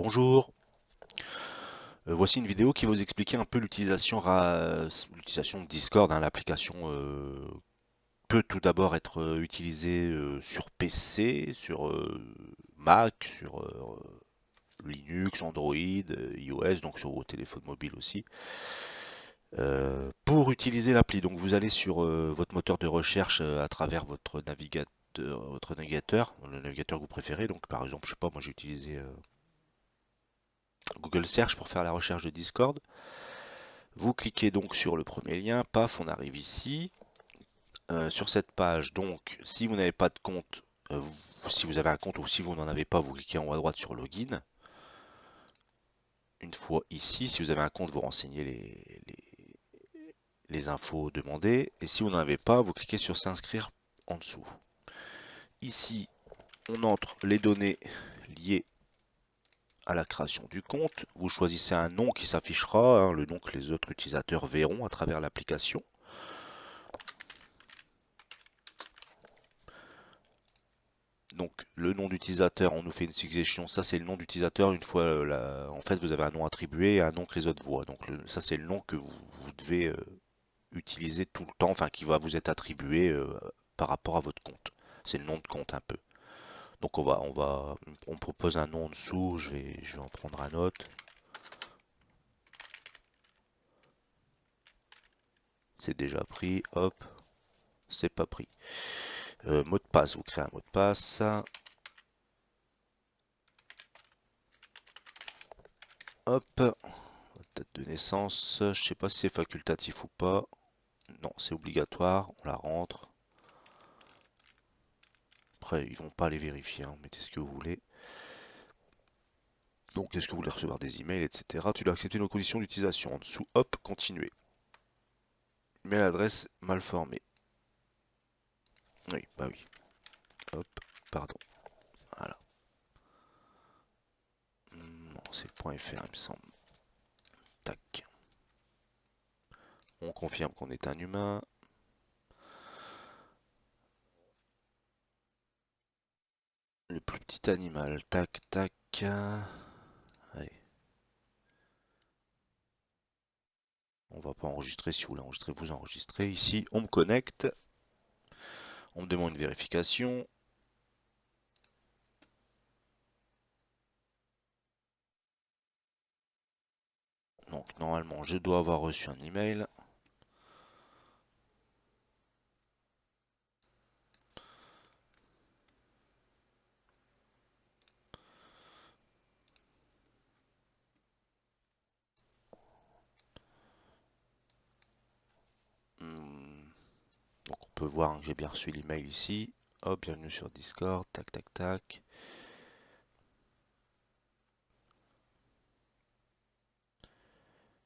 Bonjour, voici une vidéo qui va vous expliquer un peu l'utilisation de Discord, hein. L'application peut tout d'abord être utilisée sur PC, sur Mac, sur Linux, Android, iOS, donc sur vos téléphones mobiles aussi. Pour utiliser l'appli, donc vous allez sur votre moteur de recherche à travers votre navigateur, le navigateur que vous préférez. Donc par exemple, je sais pas, moi j'ai utilisé Google Search pour faire la recherche de Discord. Vous cliquez donc sur le premier lien, paf, on arrive ici. Sur cette page, donc, si vous n'avez pas de compte, si vous avez un compte ou si vous n'en avez pas, vous cliquez en haut à droite sur Login. Une fois ici, si vous avez un compte, vous renseignez les infos demandées. Et si vous n'en avez pas, vous cliquez sur S'inscrire en dessous. Ici, on entre les données liées à la création du compte. Vous choisissez un nom qui s'affichera, hein, le nom que les autres utilisateurs verront à travers l'application. Donc le nom d'utilisateur, on nous fait une suggestion, ça c'est le nom d'utilisateur une fois en fait vous avez un nom attribué et un nom que les autres voient. Donc ça c'est le nom que vous devez utiliser tout le temps, enfin qui va vous être attribué par rapport à votre compte. C'est le nom de compte un peu. Donc on propose un nom en dessous, je vais en prendre un autre. C'est déjà pris, hop, c'est pas pris. Mot de passe, vous créez un mot de passe. Hop, date de naissance, je sais pas si c'est facultatif ou pas. Non, c'est obligatoire, on la rentre. Après, ils vont pas les vérifier, hein, mettez ce que vous voulez. Donc, est-ce que vous voulez recevoir des emails, etc. Tu dois accepter nos conditions d'utilisation. En dessous, hop, continuer. Mail adresse mal formée. Oui, bah oui. Hop, pardon. Voilà. Non, c'est .fr, il me semble. Tac. On confirme qu'on est un humain. Le plus petit animal. Tac, tac. Allez. On va pas enregistrer. Si vous voulez enregistrer, vous enregistrez. Ici, on me connecte. On me demande une vérification. Donc, normalement, je dois avoir reçu un email. Hmm. Donc on peut voir, hein, que j'ai bien reçu l'email ici. Hop, bienvenue sur Discord, tac tac tac.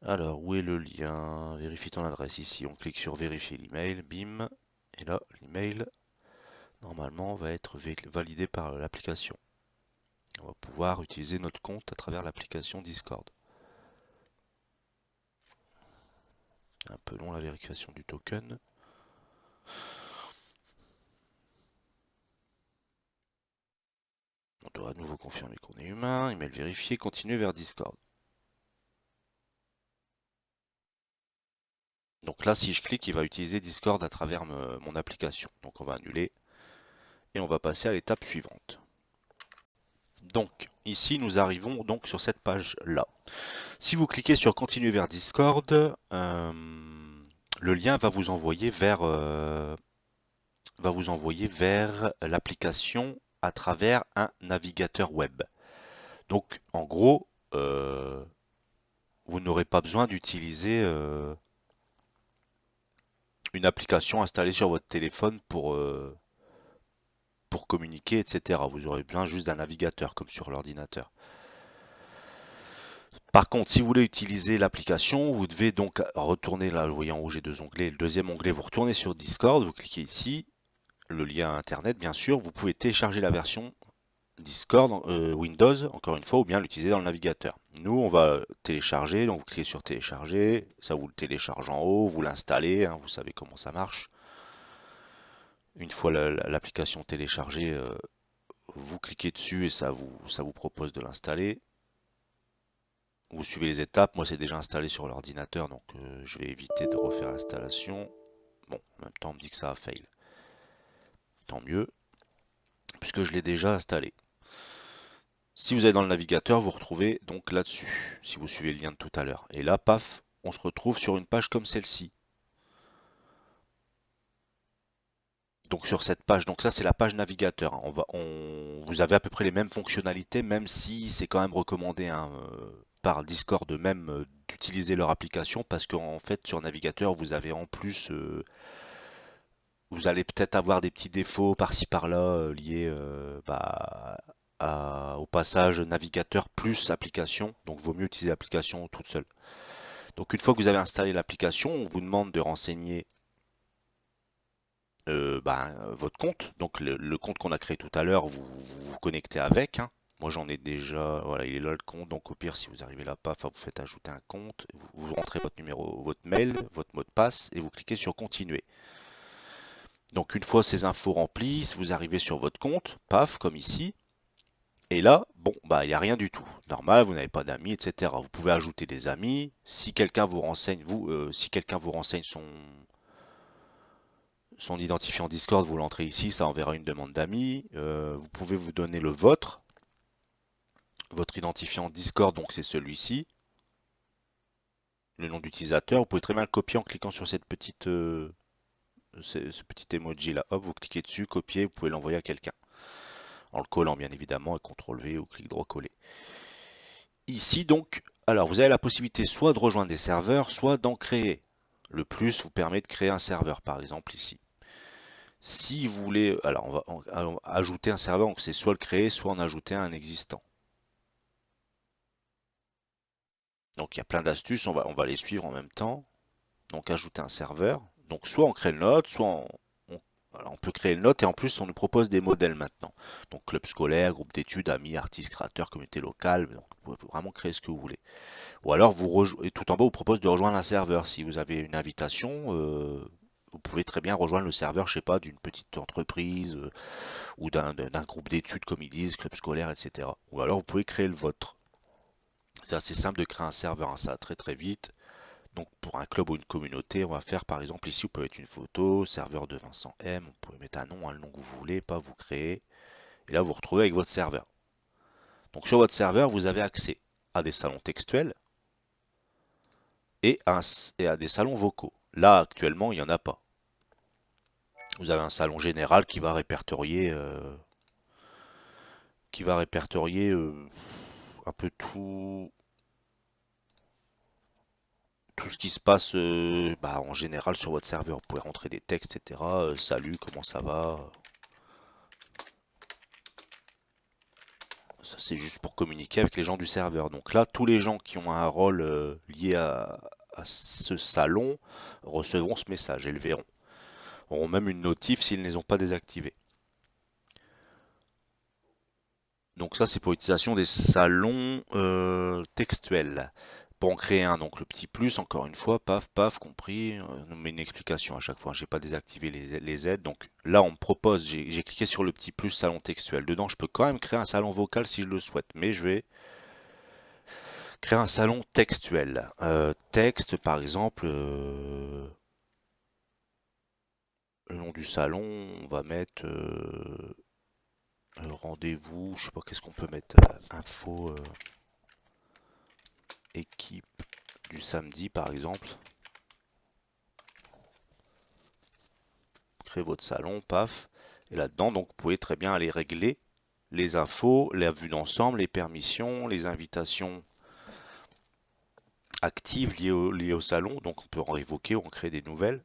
Alors, où est le lien? Vérifie ton adresse ici. On clique sur vérifier l'email, bim. Et là, l'email, normalement, va être validé par l'application. On va pouvoir utiliser notre compte à travers l'application Discord. Un peu long la vérification du token. On doit à nouveau confirmer qu'on est humain. Email vérifié, continuer vers Discord. Donc là, si je clique, il va utiliser Discord à travers mon application. Donc on va annuler et on va passer à l'étape suivante. Donc ici, nous arrivons donc sur cette page-là. Si vous cliquez sur continuer vers Discord, le lien va vous envoyer vers l'application à travers un navigateur web. Donc en gros, vous n'aurez pas besoin d'utiliser une application installée sur votre téléphone pour communiquer, etc. Vous aurez besoin juste d'un navigateur comme sur l'ordinateur. Par contre, si vous voulez utiliser l'application, vous devez donc retourner là, vous voyez en haut j'ai deux onglets. Le deuxième onglet, vous retournez sur Discord, vous cliquez ici, le lien internet bien sûr. Vous pouvez télécharger la version Discord Windows, encore une fois, ou bien l'utiliser dans le navigateur. Nous, on va télécharger, donc vous cliquez sur télécharger, ça vous le télécharge en haut, vous l'installez, hein, vous savez comment ça marche. Une fois l'application téléchargée, vous cliquez dessus et ça vous propose de l'installer. Vous suivez les étapes, moi c'est déjà installé sur l'ordinateur, donc je vais éviter de refaire l'installation. Bon, en même temps on me dit que ça a fail. Tant mieux, puisque je l'ai déjà installé. Si vous allez dans le navigateur, vous retrouvez donc là-dessus, si vous suivez le lien de tout à l'heure. Et là, paf, on se retrouve sur une page comme celle-ci. Donc sur cette page, donc ça c'est la page navigateur, hein. Vous avez à peu près les mêmes fonctionnalités, même si c'est quand même recommandé, hein, par Discord même, d'utiliser leur application, parce qu'en fait sur navigateur vous avez en plus, vous allez peut-être avoir des petits défauts par-ci par-là, liés, bah, au passage navigateur plus application, donc vaut mieux utiliser l'application toute seule. Donc une fois que vous avez installé l'application, on vous demande de renseigner, votre compte. Donc le compte qu'on a créé tout à l'heure, vous connectez avec, hein. Moi j'en ai déjà, voilà, il est là le compte. Donc au pire, si vous arrivez là, paf, vous faites ajouter un compte, vous rentrez votre numéro, votre mail, votre mot de passe et vous cliquez sur continuer. Donc une fois ces infos remplies, vous arrivez sur votre compte, paf, comme ici. Et là, bon, bah il n'y a rien du tout. Normal, vous n'avez pas d'amis, etc. Vous pouvez ajouter des amis. Si quelqu'un vous renseigne, si quelqu'un vous renseigne son identifiant Discord, vous l'entrez ici, ça enverra une demande d'amis. Vous pouvez vous donner le vôtre. Votre identifiant Discord, donc c'est celui-ci. Le nom d'utilisateur. Vous pouvez très bien le copier en cliquant sur cette petite, ce petit emoji là. Hop, vous cliquez dessus, copier, vous pouvez l'envoyer à quelqu'un. En le collant bien évidemment, et CTRL V ou clic droit coller. Ici donc, alors vous avez la possibilité soit de rejoindre des serveurs, soit d'en créer. Le plus vous permet de créer un serveur, par exemple ici. Si vous voulez, alors on va ajouter un serveur, donc c'est soit le créer, soit en ajouter un existant. Donc il y a plein d'astuces, on va les suivre en même temps. Donc ajouter un serveur. Donc soit on crée le nôtre, soit alors, on peut créer le nôtre et en plus on nous propose des modèles maintenant. Donc club scolaire, groupe d'études, amis, artistes, créateurs, communauté locale. Donc vous pouvez vraiment créer ce que vous voulez. Ou alors et tout en bas vous propose de rejoindre un serveur. Si vous avez une invitation, vous pouvez très bien rejoindre le serveur, je sais pas, d'une petite entreprise, ou d'un groupe d'études comme ils disent, club scolaire, etc. Ou alors vous pouvez créer le vôtre. C'est assez simple de créer un serveur, hein, ça va très très vite. Donc pour un club ou une communauté, on va faire par exemple ici, vous pouvez mettre une photo, serveur de Vincent M, vous pouvez mettre un nom, hein, le nom que vous voulez, pas vous créer. Et là vous vous retrouvez avec votre serveur. Donc sur votre serveur, vous avez accès à des salons textuels et à des salons vocaux. Là actuellement, il n'y en a pas. Vous avez un salon général qui va répertorier un peu tout ce qui se passe, en général sur votre serveur. Vous pouvez rentrer des textes, etc. Salut, comment ça va? Ça, c'est juste pour communiquer avec les gens du serveur. Donc là, tous les gens qui ont un rôle lié à ce salon recevront ce message et le verront. Auront même une notif s'ils ne les ont pas désactivés. Donc ça, c'est pour l'utilisation des salons textuels. Pour en créer un, donc le petit plus, encore une fois, paf, paf, compris, on met une explication à chaque fois. J'ai pas désactivé les aides. Donc là, on me propose, j'ai cliqué sur le petit plus salon textuel. Dedans, je peux quand même créer un salon vocal si je le souhaite, mais je vais créer un salon textuel. Texte, par exemple, le nom du salon, on va mettre rendez-vous, je sais pas qu'est-ce qu'on peut mettre, info, équipe du samedi, par exemple. Créez votre salon, paf. Et là-dedans, donc, vous pouvez très bien aller régler les infos, la vue d'ensemble, les permissions, les invitations actives liées au salon. Donc, on peut en révoquer ou en créer des nouvelles.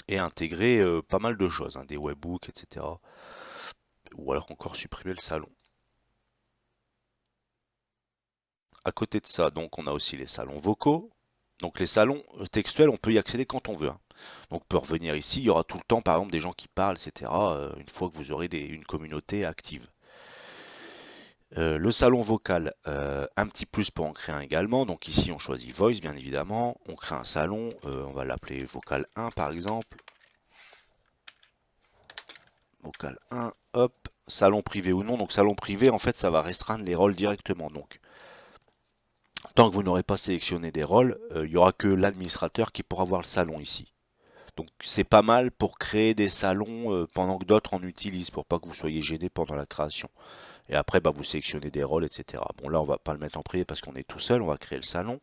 Et intégrer pas mal de choses, hein, des webhooks, etc. Ou alors encore supprimer le salon. À côté de ça, donc, on a aussi les salons vocaux. Donc, les salons textuels, on peut y accéder quand on veut, hein. Donc, on peut revenir ici, il y aura tout le temps, par exemple, des gens qui parlent, etc. Une fois que vous aurez une communauté active. Le salon vocal, un petit plus pour en créer un également. Donc ici, on choisit Voice, bien évidemment. On crée un salon, on va l'appeler Vocal 1 par exemple. Vocal 1, hop. Salon privé ou non. Donc salon privé, en fait, ça va restreindre les rôles directement. Donc Tant que vous n'aurez pas sélectionné des rôles, il n'y aura que l'administrateur qui pourra voir le salon ici. Donc c'est pas mal pour créer des salons pendant que d'autres en utilisent, pour pas que vous soyez gêné pendant la création. Et après, bah, vous sélectionnez des rôles, etc. Bon, là, on va pas le mettre en privé parce qu'on est tout seul, on va créer le salon.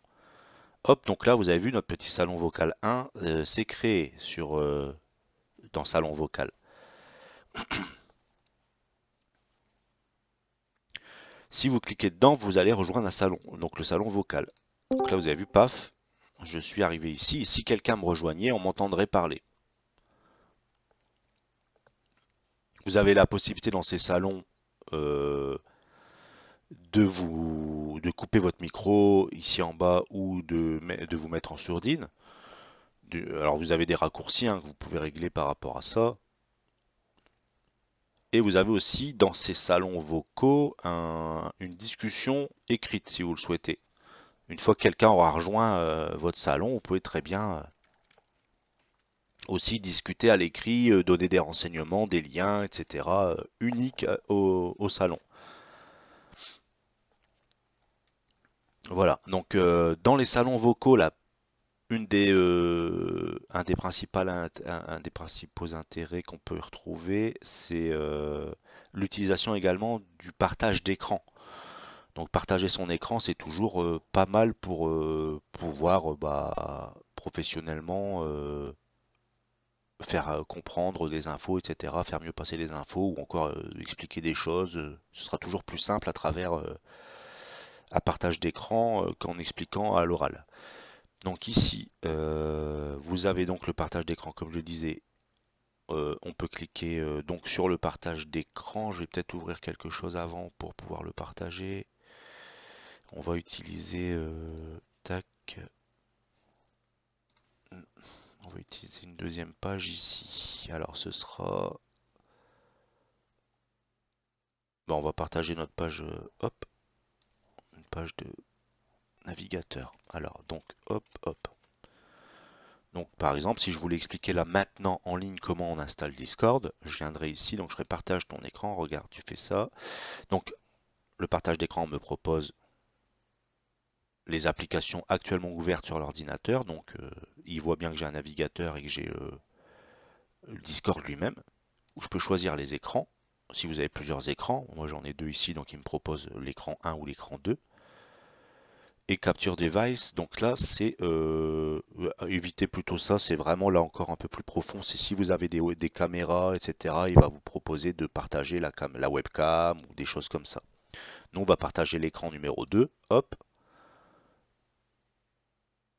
Hop, donc là, vous avez vu, notre petit salon vocal 1 s'est créé dans salon vocal. Si vous cliquez dedans, vous allez rejoindre un salon, donc le salon vocal. Donc là, vous avez vu, paf, je suis arrivé ici. Et si quelqu'un me rejoignait, on m'entendrait parler. Vous avez la possibilité dans ces salons euh, de couper votre micro ici en bas ou de vous mettre en sourdine. Alors vous avez des raccourcis hein, que vous pouvez régler par rapport à ça. Et vous avez aussi dans ces salons vocaux une discussion écrite si vous le souhaitez. Une fois que quelqu'un aura rejoint votre salon, vous pouvez très bien aussi discuter à l'écrit, donner des renseignements, des liens, etc. Uniques au salon. Voilà, donc dans les salons vocaux, là, un des principaux intérêts qu'on peut retrouver, c'est l'utilisation également du partage d'écran. Donc partager son écran, c'est toujours pas mal pour pouvoir bah, professionnellement faire comprendre des infos, etc., faire mieux passer les infos ou encore expliquer des choses. Ce sera toujours plus simple à travers un partage d'écran qu'en expliquant à l'oral. Donc ici, vous avez donc le partage d'écran, comme je disais. On peut cliquer donc sur le partage d'écran. Je vais peut-être ouvrir quelque chose avant pour pouvoir le partager. On va utiliser tac. On va utiliser une deuxième page ici. Alors ce sera. Bon, on va partager notre page. Hop, une page de navigateur. Alors donc hop hop. Donc par exemple, si je voulais expliquer là maintenant en ligne comment on installe Discord, je viendrai ici, donc je ferai partage ton écran, regarde, tu fais ça. Donc le partage d'écran me propose les applications actuellement ouvertes sur l'ordinateur, donc il voit bien que j'ai un navigateur et que j'ai le Discord lui-même, où je peux choisir les écrans. Si vous avez plusieurs écrans, moi j'en ai deux ici, donc il me propose l'écran 1 ou l'écran 2. Et Capture Device, donc là c'est évitez plutôt ça, c'est vraiment là encore un peu plus profond. C'est si vous avez des caméras, etc. Il va vous proposer de partager la webcam ou des choses comme ça. Nous on va partager l'écran numéro 2, hop.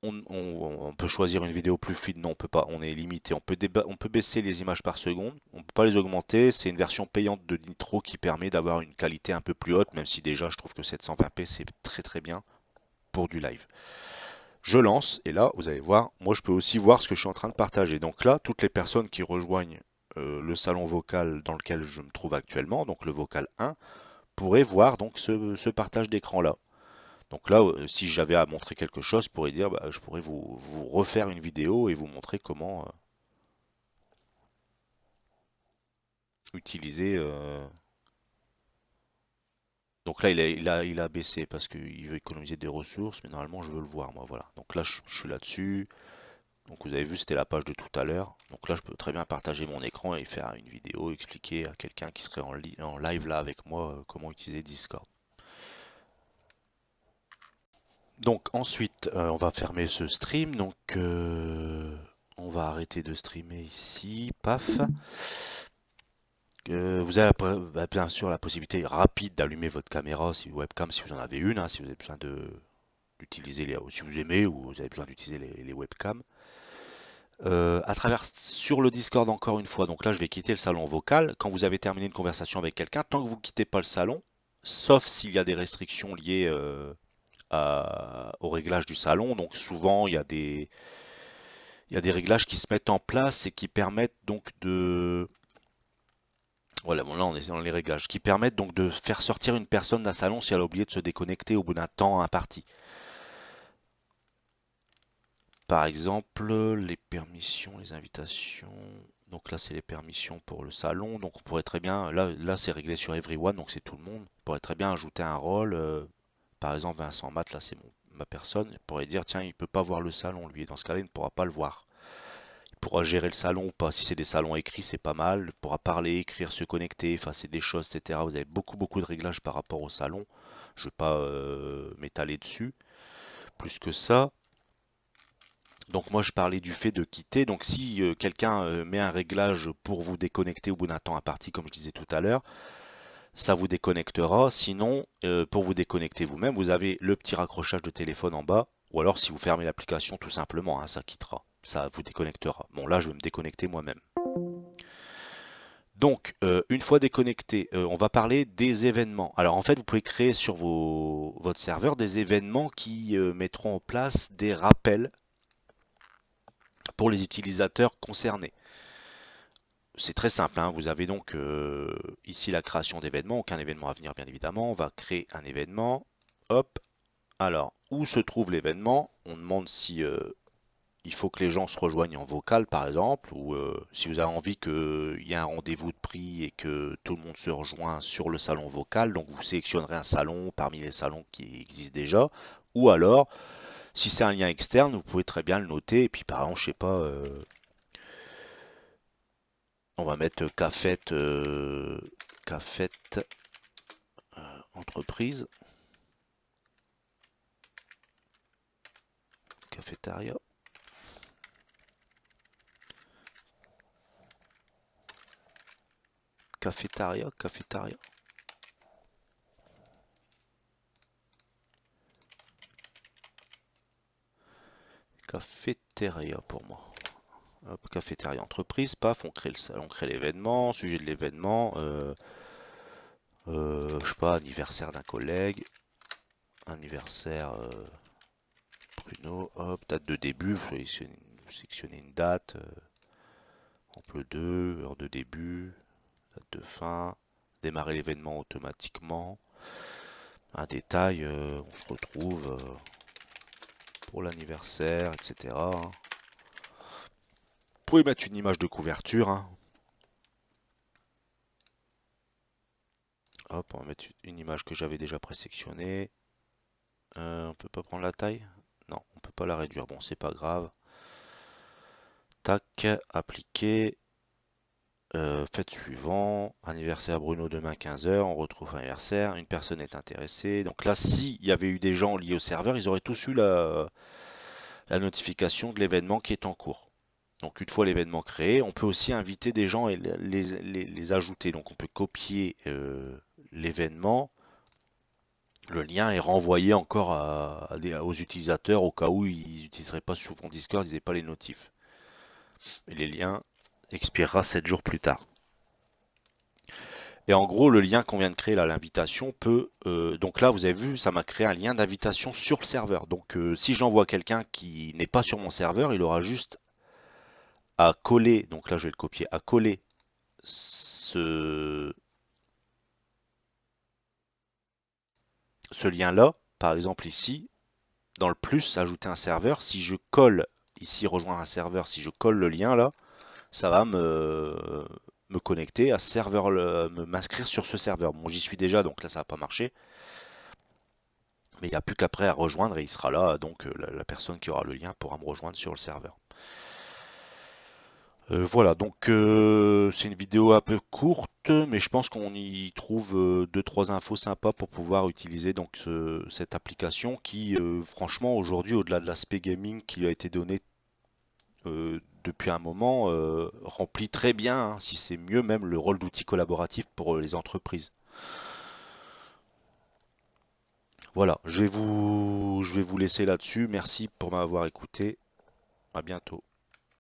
On peut choisir une vidéo plus fluide, non on peut pas, on est limité. On peut baisser les images par seconde, on peut pas les augmenter. C'est une version payante de Nitro qui permet d'avoir une qualité un peu plus haute, même si déjà je trouve que 720p c'est très très bien pour du live. Je lance et là, vous allez voir, moi je peux aussi voir ce que je suis en train de partager. Donc là, toutes les personnes qui rejoignent le salon vocal dans lequel je me trouve actuellement, donc le vocal 1, pourraient voir donc ce partage d'écran là. Donc là, si j'avais à montrer quelque chose, je pourrais dire, bah, je pourrais vous refaire une vidéo et vous montrer comment utiliser. Donc là, il a baissé parce qu'il veut économiser des ressources, mais normalement, je veux le voir, moi, voilà. Donc là, je suis là-dessus. Donc vous avez vu, c'était la page de tout à l'heure. Donc là, je peux très bien partager mon écran et faire une vidéo, expliquer à quelqu'un qui serait en live là avec moi comment utiliser Discord. Donc ensuite, on va fermer ce stream. Donc on va arrêter de streamer ici. Paf. Vous avez bah, bien sûr la possibilité rapide d'allumer votre caméra, si webcam, si vous en avez une, hein, si vous avez besoin d'utiliser si vous aimez ou vous avez besoin d'utiliser les webcams. À travers sur le Discord encore une fois. Donc là, je vais quitter le salon vocal. Quand vous avez terminé une conversation avec quelqu'un, tant que vous ne quittez pas le salon, sauf s'il y a des restrictions liées au réglage du salon. Donc souvent, il y a des réglages qui se mettent en place et qui permettent donc de... Voilà, bon là on est dans les réglages, qui permettent donc de faire sortir une personne d'un salon si elle a oublié de se déconnecter au bout d'un temps imparti. Par exemple, les permissions, les invitations. Donc là, c'est les permissions pour le salon. Donc on pourrait très bien, là c'est réglé sur everyone, donc c'est tout le monde. On pourrait très bien ajouter un rôle. Par exemple, Vincent Matt, là c'est ma personne pourrait dire tiens, il peut pas voir le salon lui, et dans ce cas-là, il ne pourra pas le voir. Il pourra gérer le salon ou pas. Si c'est des salons écrits, c'est pas mal. Il pourra parler, écrire, se connecter, effacer des choses, etc. Vous avez beaucoup de réglages par rapport au salon. Je ne vais pas m'étaler dessus. Plus que ça. Donc moi je parlais du fait de quitter. Donc si quelqu'un met un réglage pour vous déconnecter au bout d'un temps imparti, comme je disais tout à l'heure, ça vous déconnectera. Sinon, pour vous déconnecter vous-même, vous avez le petit raccrochage de téléphone en bas. Ou alors si vous fermez l'application tout simplement, hein, ça quittera. Ça vous déconnectera. Bon là je vais me déconnecter moi-même. Donc, une fois déconnecté, on va parler des événements. Alors, en fait, vous pouvez créer sur votre serveur des événements qui mettront en place des rappels pour les utilisateurs concernés. C'est très simple, hein. Vous avez donc ici la création d'événements, aucun événement à venir bien évidemment. On va créer un événement. Hop. Alors, où se trouve l'événement? On demande si il faut que les gens se rejoignent en vocal par exemple, ou si vous avez envie qu'il y ait un rendez-vous de prix et que tout le monde se rejoint sur le salon vocal, donc vous sélectionnerez un salon parmi les salons qui existent déjà, ou alors si c'est un lien externe, vous pouvez très bien le noter, et puis par exemple, je sais pas, on va mettre Cafette entreprise, cafétéria, cafétéria, cafétéria pour moi. Hop, cafétéria entreprise, paf, on crée le salon, on crée l'événement, sujet de l'événement, je sais pas, anniversaire d'un collègue, anniversaire Bruno, hop, date de début, vous sélectionnez une date, ample 2, heure de début, date de fin, démarrer l'événement automatiquement, un détail, on se retrouve pour l'anniversaire, etc. Vous pouvez mettre une image de couverture, hein. Hop, on va mettre une image que j'avais déjà présélectionnée. On peut pas prendre la taille? Non, on peut pas la réduire. Bon, c'est pas grave. Tac, appliquer. Fête suivant. Anniversaire Bruno demain 15 h. On retrouve anniversaire. Une personne est intéressée. Donc là, s'il y avait eu des gens liés au serveur, ils auraient tous eu la notification de l'événement qui est en cours. Donc une fois l'événement créé, on peut aussi inviter des gens et les ajouter. Donc on peut copier l'événement. Le lien est renvoyé encore aux utilisateurs au cas où ils n'utiliseraient pas souvent Discord, ils n'avaient pas les notifs. Et les liens expirera 7 jours plus tard. Et en gros, le lien qu'on vient de créer là, l'invitation peut. Donc là, vous avez vu, ça m'a créé un lien d'invitation sur le serveur. Donc si j'envoie quelqu'un qui n'est pas sur mon serveur, il aura juste à coller. Donc là, je vais le copier, à coller ce lien-là. Par exemple ici, dans le plus, ajouter un serveur. Si je colle ici, rejoindre un serveur, si je colle le lien là, ça va me connecter à ce serveur, m'inscrire sur ce serveur. Bon, j'y suis déjà, donc là, ça va pas marcher. Mais il n'y a plus qu'après à rejoindre et il sera là. Donc la personne qui aura le lien pourra me rejoindre sur le serveur. Voilà, donc c'est une vidéo un peu courte, mais je pense qu'on y trouve 2-3 infos sympas pour pouvoir utiliser donc cette application qui, franchement, aujourd'hui, au-delà de l'aspect gaming qui a été donné depuis un moment, remplit très bien, hein, si c'est mieux même, le rôle d'outil collaboratif pour les entreprises. Voilà, je vais vous laisser là-dessus. Merci pour m'avoir écouté. À bientôt.